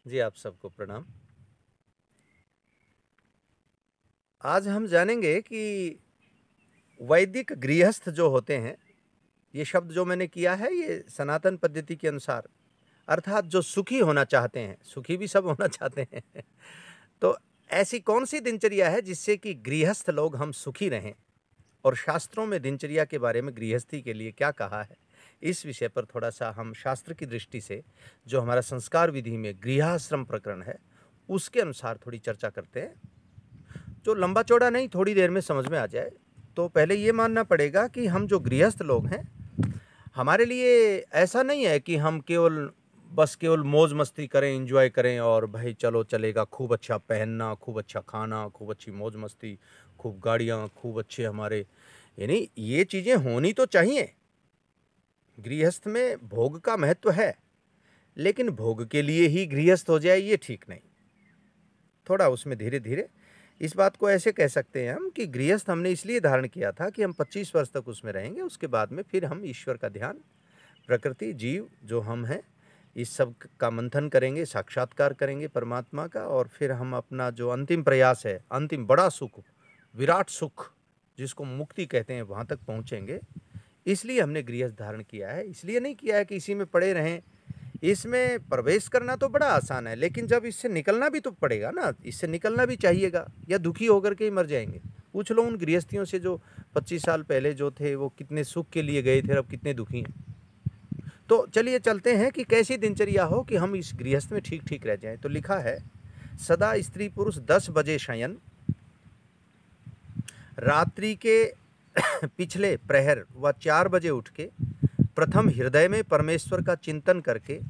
जी, आप सबको प्रणाम। आज हम जानेंगे कि वैदिक गृहस्थ जो होते हैं, ये शब्द जो मैंने किया है ये सनातन पद्धति के अनुसार अर्थात जो सुखी होना चाहते हैं, सुखी भी सब होना चाहते हैं। तो ऐसी कौन-सी दिनचर्या है जिससे कि गृहस्थ लोग हम सुखी रहें? और शास्त्रों में दिनचर्या के बारे में गृहस्थी के लिए क्या कहा है? इस विषय पर थोड़ा-सा हम शास्त्र की दृष्टि से जो हमारा संस्कार विधि में गृहस्थाश्रम प्रकरण है, उसके अनुसार थोड़ी चर्चा करते हैं। जो लंबा-चौड़ा नहीं, थोड़ी देर में समझ में आ जाए। तो पहले ये मानना पड़ेगा कि हम जो गृहस्थ लोग हैं, हमारे लिए ऐसा नहीं है कि हम केवल मौज-मस्ती करें, एन्जॉय करें और भई चलो चलेगा, खूब अच्छा पहनना, खूब अच्छा खाना, खूब अच्छी मौज-मस्ती, खूब गाड़ियाँ, खूब अच्छे हमारे यानी ये चीज़ें होनी तो चाहिए। गृहस्थ में भोग का महत्व है, लेकिन भोग के लिए ही गृहस्थ हो जाए ये ठीक नहीं। थोड़ा उसमें धीरे-धीरे इस बात को ऐसे कह सकते हैं हम कि गृहस्थ हमने इसलिए धारण किया था कि हम 25 वर्ष तक उसमें रहेंगे, उसके बाद में फिर हम ईश्वर का ध्यान, प्रकृति, जीव जो हम हैं, इस सब का मंथन करेंगे, साक्षात्कार करेंगे परमात्मा का और फिर हम अपना जो अंतिम प्रयास है, अंतिम बड़ा सुख, विराट सुख जिसको मुक्ति कहते हैं, वहाँ तक पहुँचेंगे। इसलिए हमने गृहस्थ धारण किया है, इसलिए नहीं किया है कि इसी में पड़े रहें। इसमें प्रवेश करना तो बड़ा आसान है, लेकिन जब इससे निकलना भी तो पड़ेगा ना, इससे निकलना भी चाहिएगा या दुखी होकर के ही मर जाएँगे। पूछ लो उन गृहस्थियों से जो 25 साल पहले जो थे, वो कितने सुख के लिए गए थे, अब कितने दुखी हैं। तो चलिए चलते हैं कि कैसी दिनचर्या हो कि हम इस गृहस्थ में ठीक-ठीक रह जाएँ। तो लिखा है, सदा स्त्री-पुरुष 10 बजे शयन, रात्रि के पिछले प्रहर व 4 बजे उठ के प्रथम हृदय में परमेश्वर का चिंतन करके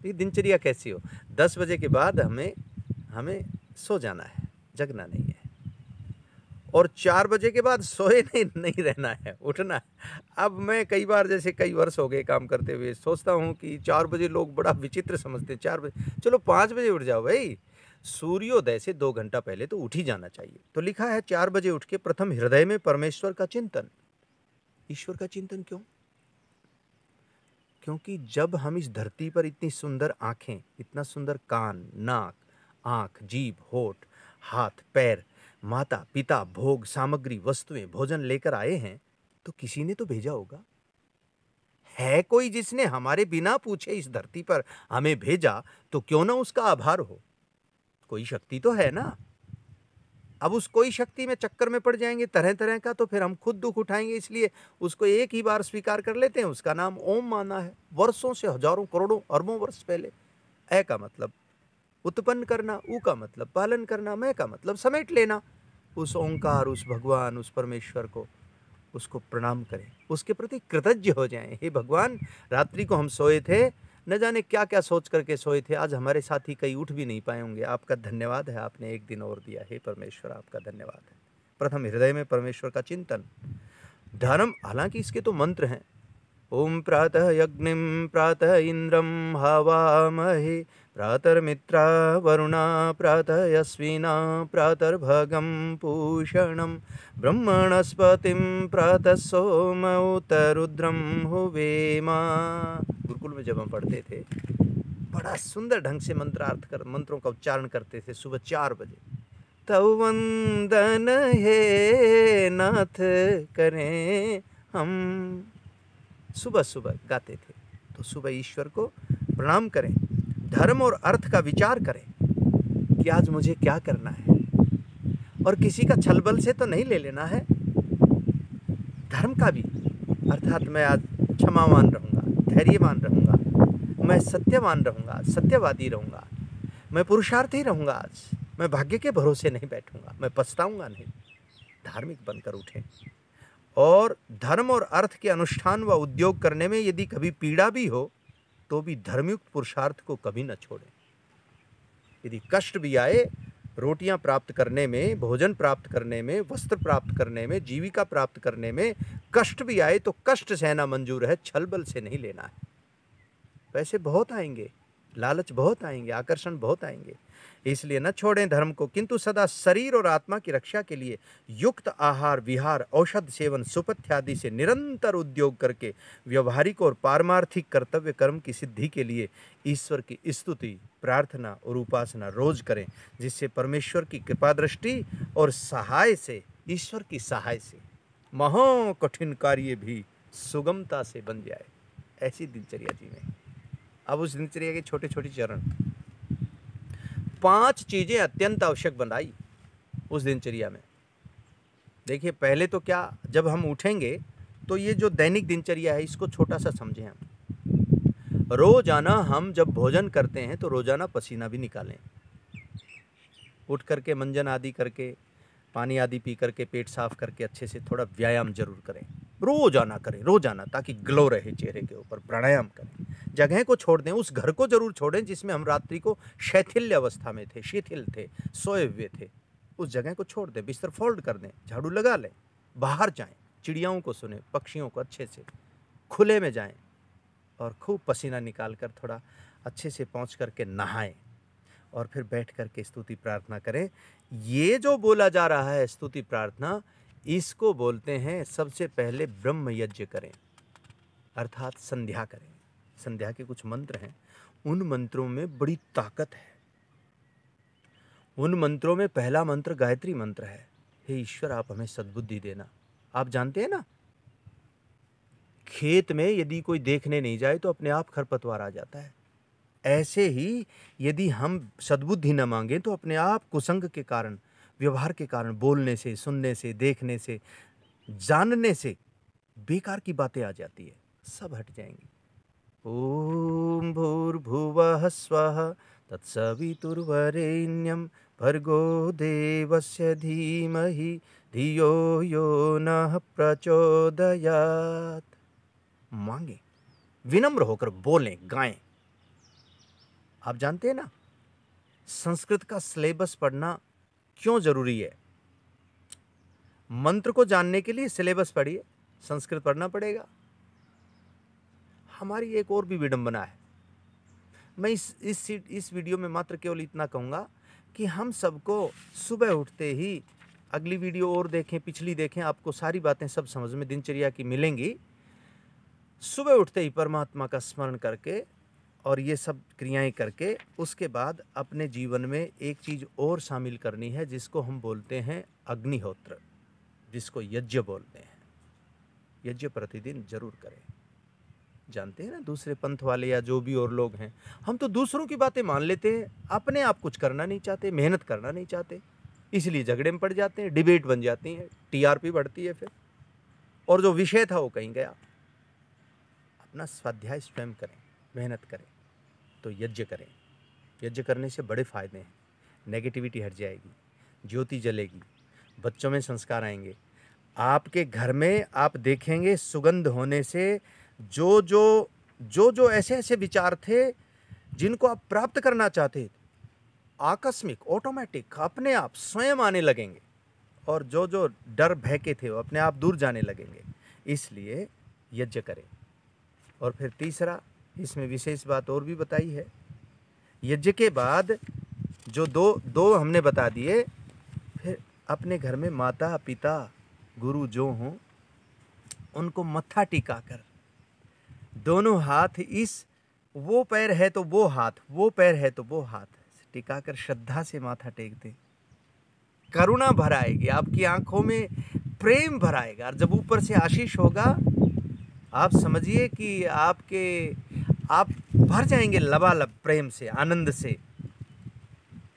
ये दिनचर्या कैसी हो 10 बजे के बाद हमें सो जाना है, जगना नहीं है और 4 बजे के बाद सोए नहीं रहना है, उठना है। अब मैं कई बार जैसे कई वर्ष हो गए काम करते हुए सोचता हूँ कि 4 बजे लोग बड़ा विचित्र समझते हैं 4 बजे, चलो 5 बजे उठ जाओ भाई। सूर्योदय से 2 घंटा पहले तो उठ ही जाना चाहिए। तो लिखा है 4 बजे उठ के प्रथम हृदय में परमेश्वर का चिंतन। ईश्वर का चिंतन क्यों? क्योंकि जब हम इस धरती पर इतनी सुंदर आँखें, इतना सुंदर कान, नाक, आँख, जीभ, होठ, हाथ, पैर, माता, पिता, भोग, सामग्री, वस्तुएं, भोजन लेकर आए हैं, तो किसी ने तो भेजा होगा। है कोई जिसने हमारे बिना पूछे इस धरती पर हमें भेजा, तो क्यों ना उसका आभार हो। कोई शक्ति तो है ना। अब उस कोई शक्ति में चक्कर में पड़ जाएंगे तरह-तरह का, तो फिर हम खुद दुख उठाएंगे। इसलिए उसको एक ही बार स्वीकार कर लेते हैं, उसका नाम ओम माना है। वर्षों से, हजारों, करोड़ों, अरबों वर्ष पहले। ए का मतलब उत्पन्न करना, ऊ का मतलब पालन करना, मैं का मतलब समेट लेना। उस ओंकार, उस भगवान, उस परमेश्वर को, उसको प्रणाम करें, उसके प्रति कृतज्ञ हो जाएं। हे भगवान, रात्रि को हम सोए थे, न जाने क्या-क्या सोच करके सोए थे, आज हमारे साथी कई उठ भी नहीं पाए होंगे। आपका धन्यवाद है, आपने एक दिन और दिया। हे परमेश्वर, आपका धन्यवाद है। प्रथम हृदय में परमेश्वर का चिंतन। धर्म, हालांकि इसके तो मंत्र हैं। ओम प्रातः यज्ञिं प्रातः इंद्रं हवामहे प्रातर्मित्रा वरुणा प्रातः यस्विना प्रातर्भगं पूषणं ब्रह्मणस्पतिं प्रातः सोमौत रुद्रं हुवेमा। गुरुकुल में जब हम पढ़ते थे, बड़ा सुंदर ढंग से मंत्रों का उच्चारण करते थे सुबह 4 बजे। तव वंदन हे नाथ करें हम, सुबह सुबह गाते थे। तो सुबह ईश्वर को प्रणाम करें, धर्म और अर्थ का विचार करें कि आज मुझे क्या करना है, और किसी का छल बल से तो नहीं ले लेना है। धर्म का भी, अर्थात मैं आज क्षमावान रहूँगा, धैर्यवान रहूँगा, मैं सत्यवान रहूँगा, सत्यवादी रहूँगा, मैं पुरुषार्थी रहूँगा। आज मैं भाग्य के भरोसे नहीं बैठूँगा, मैं पछताऊँगा नहीं। धार्मिक बनकर उठें और धर्म और अर्थ के अनुष्ठान व उद्योग करने में यदि कभी पीड़ा भी हो, तो भी धर्मयुक्त पुरुषार्थ को कभी न छोड़ें। यदि कष्ट भी आए, रोटियां प्राप्त करने में, भोजन प्राप्त करने में, वस्त्र प्राप्त करने में, जीविका प्राप्त करने में कष्ट भी आए, तो कष्ट सहना मंजूर है, छल बल से नहीं लेना है। पैसे बहुत आएंगे, लालच बहुत आएंगे, आकर्षण बहुत आएंगे। इसलिए न छोड़ें धर्म को, किंतु सदा शरीर और आत्मा की रक्षा के लिए युक्त आहार विहार, औषध सेवन, सुपथ्य आदि से निरंतर उद्योग करके व्यवहारिक और पारमार्थिक कर्तव्य कर्म की सिद्धि के लिए ईश्वर की स्तुति, प्रार्थना और उपासना रोज करें, जिससे परमेश्वर की कृपा दृष्टि और सहाय से, ईश्वर की सहाय से महा कठिन कार्य भी सुगमता से बन जाए। ऐसी दिनचर्या जी में अब उस दिनचर्या के छोटे छोटे चरण, 5 चीजें अत्यंत आवश्यक बनाई उस दिनचर्या में। देखिए पहले तो क्या, जब हम उठेंगे तो ये जो दैनिक दिनचर्या है इसको छोटा सा समझें हम। रोजाना हम जब भोजन करते हैं तो रोजाना पसीना भी निकालें। उठ करके मंजन आदि करके, पानी आदि पी करके, पेट साफ करके अच्छे से थोड़ा व्यायाम जरूर करें। रोजाना करें, रोजाना, ताकि ग्लो रहे चेहरे के ऊपर। प्राणायाम करें। जगह को छोड़ दें, उस घर को जरूर छोड़ें जिसमें हम रात्रि को शैथिल्य अवस्था में थे, शिथिल थे, सोए हुए थे। उस जगह को छोड़ दें, बिस्तर फोल्ड कर दें, झाड़ू लगा लें, बाहर जाएं, चिड़ियाओं को सुने, पक्षियों को अच्छे से, खुले में जाएं और खूब पसीना निकाल कर थोड़ा अच्छे से पहुँच करके नहाएं और फिर बैठ करके स्तुति प्रार्थना करें। ये जो बोला जा रहा है स्तुति प्रार्थना, इसको बोलते हैं सबसे पहले ब्रह्म यज्ञ करें, अर्थात संध्या करें। संध्या के कुछ मंत्र हैं, उन मंत्रों में बड़ी ताकत है। उन मंत्रों में पहला मंत्र गायत्री मंत्र है, हे ईश्वर आप हमें सद्बुद्धि देना। आप जानते हैं ना, खेत में यदि कोई देखने नहीं जाए तो अपने आप खरपतवार आ जाता है। ऐसे ही यदि हम सद्बुद्धि न मांगे तो अपने आप कुसंग के कारण, व्यवहार के कारण, बोलने से, सुनने से, देखने से, जानने से बेकार की बातें आ जाती है, सब हट जाएंगी। ओम भूर्भुवः स्वः तत्सवितुर्वरेण्यं भर्गो देवस्य धीमहि धियो यो नः प्रचोदयात्। मांगे, विनम्र होकर बोलें, गाएं। आप जानते हैं ना, संस्कृत का सिलेबस पढ़ना क्यों जरूरी है? मंत्र को जानने के लिए सिलेबस पढ़िए, संस्कृत पढ़ना पड़ेगा। हमारी एक और भी विडंबना है। मैं इस वीडियो में मात्र केवल इतना कहूँगा कि हम सबको सुबह उठते ही, अगली वीडियो और देखें, पिछली देखें, आपको सारी बातें सब समझ में दिनचर्या की मिलेंगी। सुबह उठते ही परमात्मा का स्मरण करके और ये सब क्रियाएं करके उसके बाद अपने जीवन में एक चीज़ और शामिल करनी है, जिसको हम बोलते हैं अग्निहोत्र, जिसको यज्ञ बोलते हैं। यज्ञ प्रतिदिन जरूर करें। जानते हैं ना, दूसरे पंथ वाले या जो भी और लोग हैं, हम तो दूसरों की बातें मान लेते हैं, अपने आप कुछ करना नहीं चाहते, मेहनत करना नहीं चाहते, इसलिए झगड़े में पड़ जाते हैं, डिबेट बन जाती है, टीआरपी बढ़ती है फिर, और जो विषय था वो कहीं गया। अपना स्वाध्याय स्वयं करें, मेहनत करें, तो यज्ञ करें। यज्ञ करने से बड़े फायदे हैं। नेगेटिविटी हट जाएगी, ज्योति जलेगी, बच्चों में संस्कार आएंगे। आपके घर में आप देखेंगे सुगंध होने से जो ऐसे ऐसे विचार थे जिनको आप प्राप्त करना चाहते थे, आकस्मिक, ऑटोमेटिक, अपने आप स्वयं आने लगेंगे, और जो डर भय के थे वो अपने आप दूर जाने लगेंगे। इसलिए यज्ञ करें। और फिर तीसरा, इसमें विशेष बात और भी बताई है, यज्ञ के बाद जो दो हमने बता दिए, फिर अपने घर में माता पिता गुरु जो हों उनको मत्था टिकाकर दोनों हाथ, इस वो पैर है तो वो हाथ, वो पैर है तो वो हाथ टिकाकर श्रद्धा से माथा टेक दें। करुणा भर आएगी, आपकी आंखों में प्रेम भर आएगा, और जब ऊपर से आशीष होगा, आप समझिए कि आप भर जाएंगे लबालब प्रेम से, आनंद से।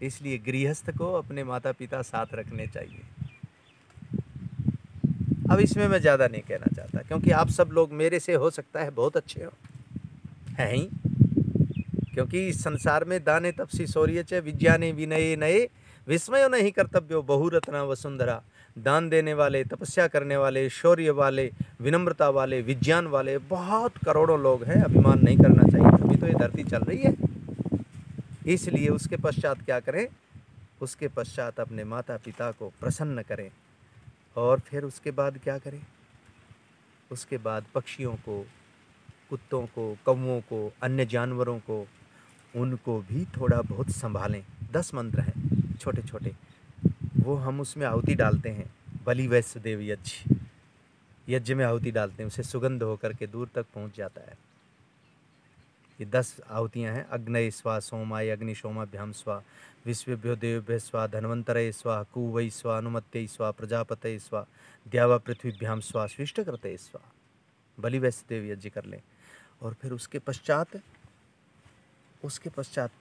इसलिए गृहस्थ को अपने माता पिता साथ रखने चाहिए। अब इसमें मैं ज़्यादा नहीं कहना चाहता, क्योंकि आप सब लोग मेरे से हो सकता है बहुत अच्छे हो, हैं ही, क्योंकि इस संसार में दाने तपसी शौर्य च विज्ञाने विनये नये विस्मयो नहीं कर्तव्यो बहुरत्ना वसुंधरा। दान देने वाले, तपस्या करने वाले, शौर्य वाले, विनम्रता वाले, विज्ञान वाले बहुत करोड़ों लोग हैं। अभिमान नहीं करना चाहिए, तभी तो ये धरती चल रही है। इसलिए उसके पश्चात क्या करें? उसके पश्चात अपने माता पिता को प्रसन्न करें। और फिर उसके बाद क्या करें? उसके बाद पक्षियों को, कुत्तों को, कौवों को, अन्य जानवरों को उनको भी थोड़ा बहुत संभालें। 10 मंत्र हैं छोटे छोटे, वो हम उसमें आहुति डालते हैं। बलि वैश्वदेव यज्ञ में आहुति डालते हैं, उसे सुगंध होकर के दूर तक पहुंच जाता है। ये 10 आहुतियाँ हैं। अग्नये स्वा सोमाय अग्निशोमाभ्याम स्वा विश्वेभ्यो देवेभ्यः स्वा धन्वन्तरये स्वा कुवै स्वा अनुमत्यै स्वा प्रजापतये स्वा द्यावा पृथ्वीभ्याम स्वा स्विष्टकृतये स्वा। बलि वैश्वदेव यज्ञ कर लें। और फिर उसके पश्चात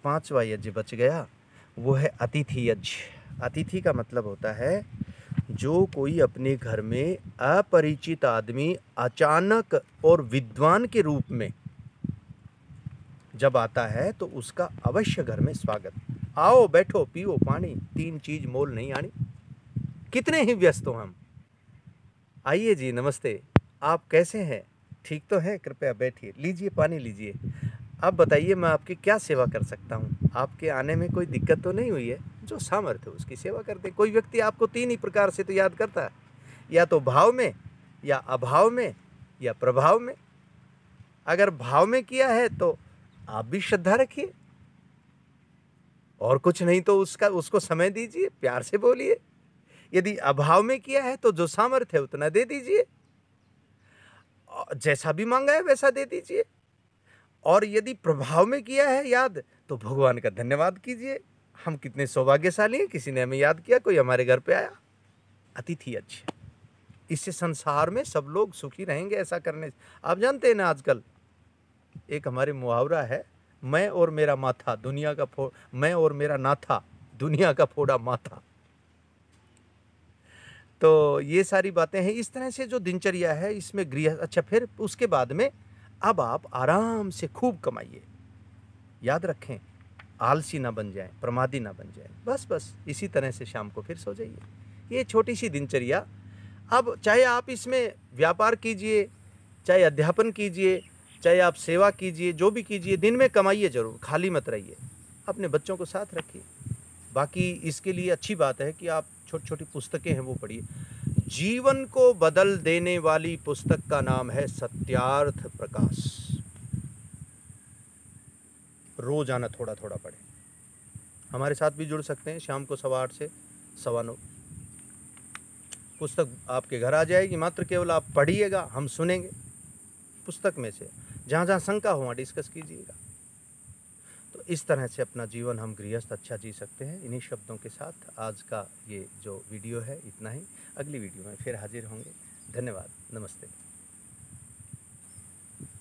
5वां यज्ञ बच गया, वो है अतिथि यज्ञ। अतिथि का मतलब होता है जो कोई अपने घर में अपरिचित आदमी अचानक और विद्वान के रूप में जब आता है तो उसका अवश्य घर में स्वागत। आओ बैठो पियो पानी, 3 चीज मोल नहीं आनी। कितने ही व्यस्त हो हम। आइए जी, नमस्ते, आप कैसे हैं? ठीक तो हैं? कृपया बैठिए, लीजिए पानी लीजिए। अब बताइए मैं आपकी क्या सेवा कर सकता हूँ? आपके आने में कोई दिक्कत तो नहीं हुई है? जो सामर्थ्य है उसकी सेवा करते। कोई व्यक्ति आपको 3 ही प्रकार से तो याद करता है, या तो भाव में, या अभाव में, या प्रभाव में। अगर भाव में किया है तो आप भी श्रद्धा रखिए, और कुछ नहीं तो उसको समय दीजिए, प्यार से बोलिए। यदि अभाव में किया है तो जो सामर्थ्य है उतना दे दीजिए, जैसा भी मांगा है वैसा दे दीजिए। और यदि प्रभाव में किया है याद, तो भगवान का धन्यवाद कीजिए। हम कितने सौभाग्यशाली हैं, किसी ने हमें याद किया, कोई हमारे घर पे आया। अतिथि अच्छे, इससे संसार में सब लोग सुखी रहेंगे ऐसा करने से। आप जानते हैं ना, आजकल एक हमारे मुहावरा है, मैं और मेरा नाथा दुनिया का फोड़ा माथा। तो ये सारी बातें हैं। इस तरह से जो दिनचर्या है इसमें गृह। अच्छा, फिर उसके बाद में अब आप आराम से खूब कमाइए। याद रखें, आलसी ना बन जाएं, प्रमादी ना बन जाएं। बस इसी तरह से शाम को फिर सो जाइए। ये छोटी सी दिनचर्या। अब चाहे आप इसमें व्यापार कीजिए, चाहे अध्यापन कीजिए, चाहे आप सेवा कीजिए, जो भी कीजिए, दिन में कमाइए जरूर, खाली मत रहिए। अपने बच्चों को साथ रखिए। बाकी इसके लिए अच्छी बात है कि आप छोटी छोटी पुस्तकें हैं वो पढ़िए। जीवन को बदल देने वाली पुस्तक का नाम है सत्यार्थ प्रकाश। रोजाना थोड़ा थोड़ा पढ़ें। हमारे साथ भी जुड़ सकते हैं शाम को 8:15 से 9:15। पुस्तक आपके घर आ जाएगी, मात्र केवल आप पढ़िएगा, हम सुनेंगे। पुस्तक में से जहाँ जहाँ शंका हो वहाँ डिस्कस कीजिएगा। तो इस तरह से अपना जीवन हम गृहस्थ अच्छा जी सकते हैं। इन्हीं शब्दों के साथ आज का ये जो वीडियो है इतना ही। अगली वीडियो में फिर हाजिर होंगे। धन्यवाद, नमस्ते।